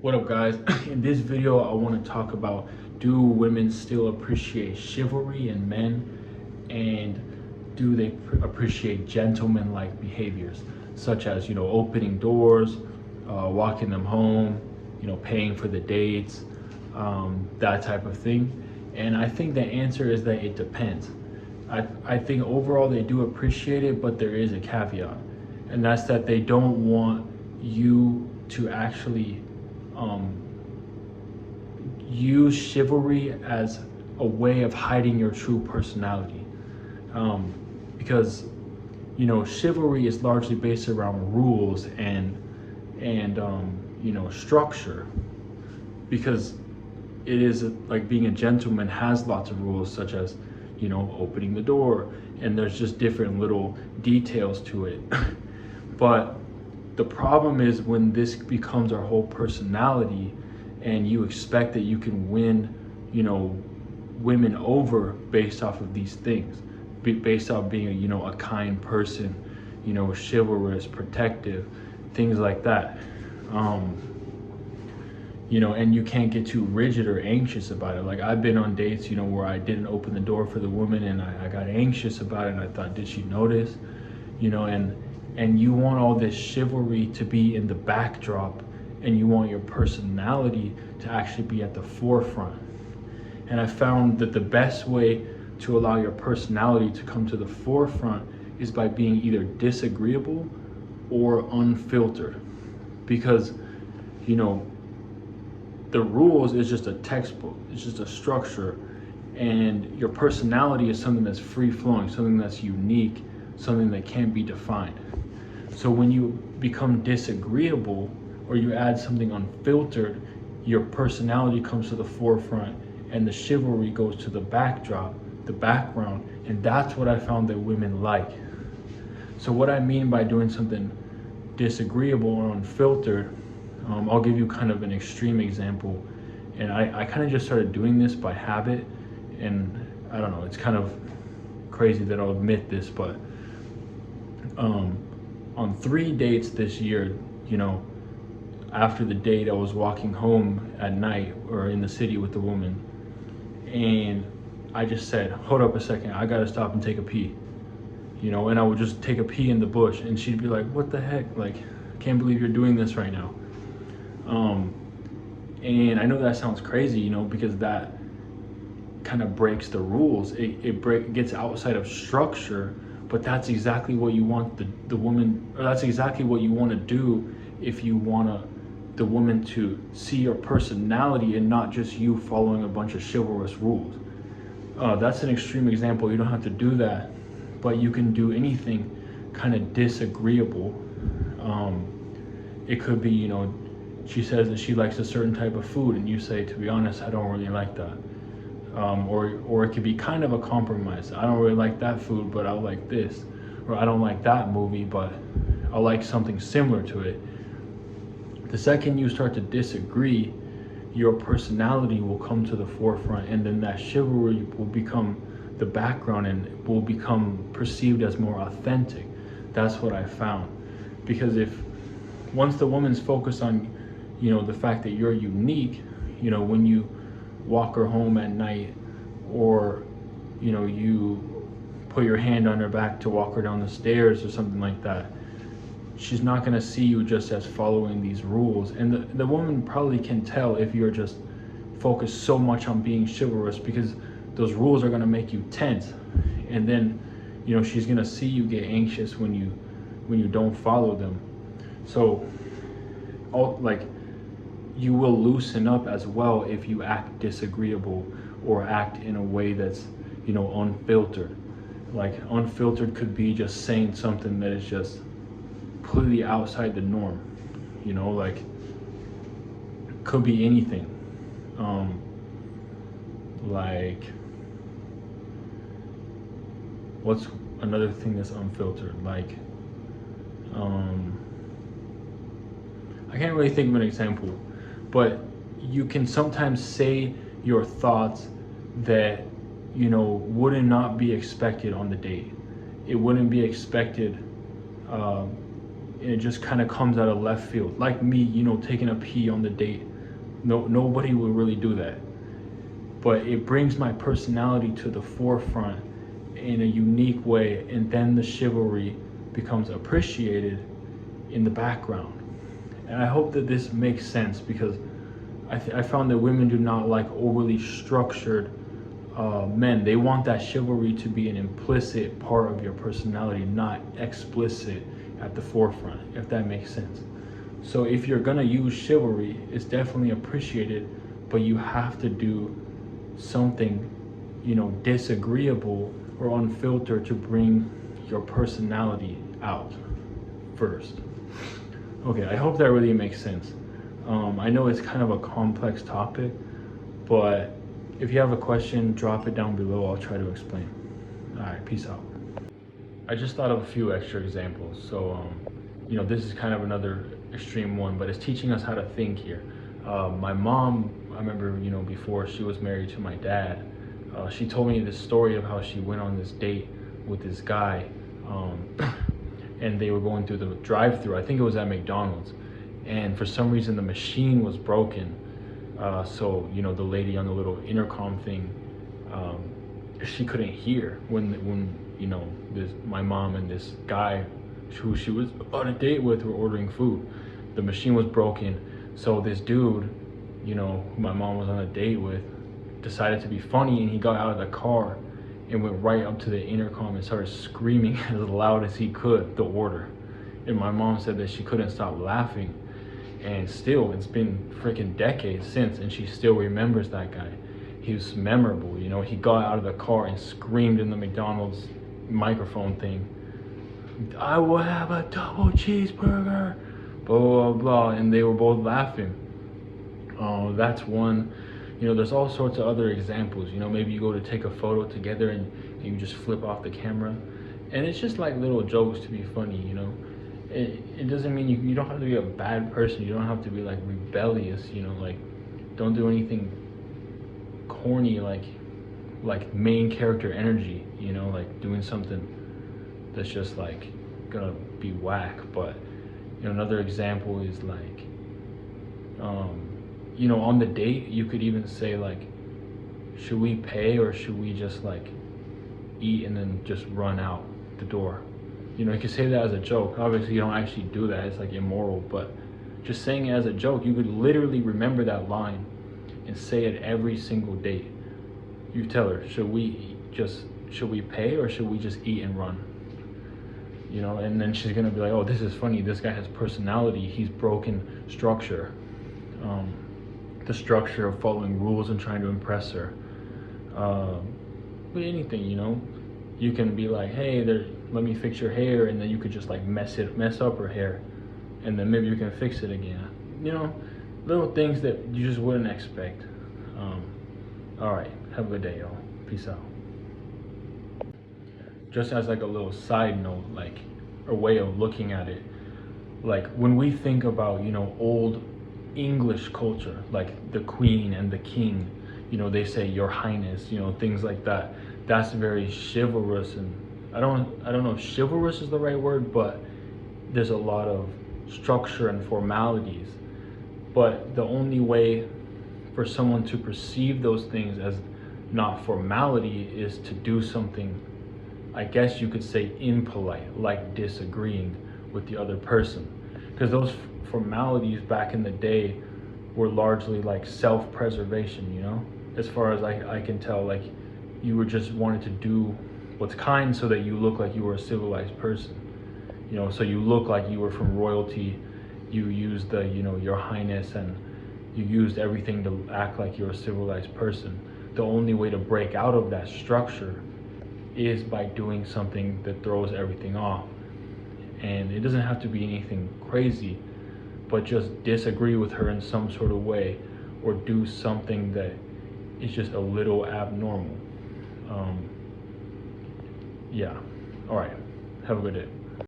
What up, guys? In this video, I want to talk about, do women still appreciate chivalry in men, and do they appreciate gentleman-like behaviors, such as, opening doors, walking them home, paying for the dates, that type of thing. And I think the answer is that it depends. I think overall they do appreciate it, but there is a caveat, and that's that they don't want you to actually use chivalry as a way of hiding your true personality, because chivalry is largely based around rules and structure, because it is like being a gentleman has lots of rules, such as opening the door, and there's just different little details to it. But the problem is when this becomes our whole personality, and you expect that you can win, women over based off of these things, based off being a kind person, chivalrous, protective, things like that. And you can't get too rigid or anxious about it. Like, I've been on dates, where I didn't open the door for the woman, and I got anxious about it, and I thought, did she notice? And you want all this chivalry to be in the backdrop, and you want your personality to actually be at the forefront. And I found that the best way to allow your personality to come to the forefront is by being either disagreeable or unfiltered. Because, the rules is just a textbook, it's just a structure, and your personality is something that's free-flowing, something that's unique, something that can't be defined. So when you become disagreeable, or you add something unfiltered, your personality comes to the forefront, and the chivalry goes to the backdrop, the background, and that's what I found that women like. So what I mean by doing something disagreeable or unfiltered, I'll give you kind of an extreme example, and I kind of just started doing this by habit, and I don't know, it's kind of crazy that I'll admit this, but on 3 dates this year, after the date, I was walking home at night or in the city with the woman, and I just said, hold up a second, I gotta stop and take a pee, and I would just take a pee in the bush, and she'd be like, what the heck, like, I can't believe you're doing this right now. And I know that sounds crazy, because that kind of breaks the rules. It gets outside of structure, but that's exactly what you want the woman, or that's exactly what you want to do if you want the woman to see your personality and not just you following a bunch of chivalrous rules. That's an extreme example. You don't have to do that, but you can do anything kind of disagreeable. It could be, she says that she likes a certain type of food, and you say, to be honest, I don't really like that. Or it could be kind of a compromise. I don't really like that food, but I like this. Or I don't like that movie, but I like something similar to it. The second you start to disagree, your personality will come to the forefront, and then that chivalry will become the background and will become perceived as more authentic. That's what I found. Because once the woman's focused on, the fact that you're unique, when you walk her home at night, or you put your hand on her back to walk her down the stairs or something like that, she's not going to see you just as following these rules. And the woman probably can tell if you're just focused so much on being chivalrous, because those rules are going to make you tense, and then she's going to see you get anxious when you don't follow them. So you will loosen up as well if you act disagreeable or act in a way that's unfiltered. Like, unfiltered could be just saying something that is just completely outside the norm, like, could be anything. Like, what's another thing that's unfiltered? Like, I can't really think of an example, but you can sometimes say your thoughts that would not be expected on the date. It wouldn't be expected, and it just kind of comes out of left field. Like me, taking a pee on the date. Nobody will really do that. But it brings my personality to the forefront in a unique way, and then the chivalry becomes appreciated in the background. And I hope that this makes sense, because I found that women do not like overly structured men. They want that chivalry to be an implicit part of your personality, not explicit at the forefront, if that makes sense. So if you're gonna use chivalry, it's definitely appreciated, but you have to do something, disagreeable or unfiltered to bring your personality out first. Okay, I hope that really makes sense. I know it's kind of a complex topic, but if you have a question, drop it down below. I'll try to explain. All right, peace out. I just thought of a few extra examples. So, this is kind of another extreme one, but it's teaching us how to think here. My mom, I remember, before she was married to my dad, she told me this story of how she went on this date with this guy, and they were going through the drive-thru. I think it was at McDonald's, and for some reason the machine was broken. So the lady on the little intercom thing, she couldn't hear when my mom and this guy who she was on a date with were ordering food. The machine was broken, so this dude, who my mom was on a date with, decided to be funny, and he got out of the car and went right up to the intercom and started screaming as loud as he could the order. And my mom said that she couldn't stop laughing. And still, it's been freaking decades since, and she still remembers that guy. He was memorable, he got out of the car and screamed in the McDonald's microphone thing, "I will have a double cheeseburger," blah, blah, blah, and they were both laughing. That's one. There's all sorts of other examples. Maybe you go to take a photo together and you just flip off the camera, and it's just like little jokes to be funny. It doesn't mean you don't have to be a bad person. You don't have to be like rebellious. Like, don't do anything corny like main character energy. Like doing something that's just like gonna be whack. But another example is like, on the date, you could even say like, should we pay or should we just like eat and then just run out the door? You could say that as a joke. Obviously, you don't actually do that. It's like immoral, but just saying it as a joke, you could literally remember that line and say it every single date. You tell her, should we pay or should we just eat and run? And then she's gonna be like, oh, this is funny. This guy has personality. He's broken structure. The structure of following rules and trying to impress her. But anything, you can be like, hey, let me fix your hair, and then you could just like mess up her hair, and then maybe you can fix it again. Little things that you just wouldn't expect. All right, have a good day, y'all. Peace out. Just as like a little side note, like a way of looking at it, like when we think about old English culture, like the queen and the king, they say your highness, things like that. That's very chivalrous, and I don't know if chivalrous is the right word, but there's a lot of structure and formalities. But the only way for someone to perceive those things as not formality is to do something, I guess you could say, impolite, like disagreeing with the other person. Because those formalities back in the day were largely like self-preservation, as far as I can tell. Like, you were just wanted to do what's kind so that you look like you were a civilized person, so you look like you were from royalty. You used the your highness, and you used everything to act like you're a civilized person. The only way to break out of that structure is by doing something that throws everything off. And it doesn't have to be anything crazy, but just disagree with her in some sort of way, or do something that is just a little abnormal. Yeah. All right. Have a good day.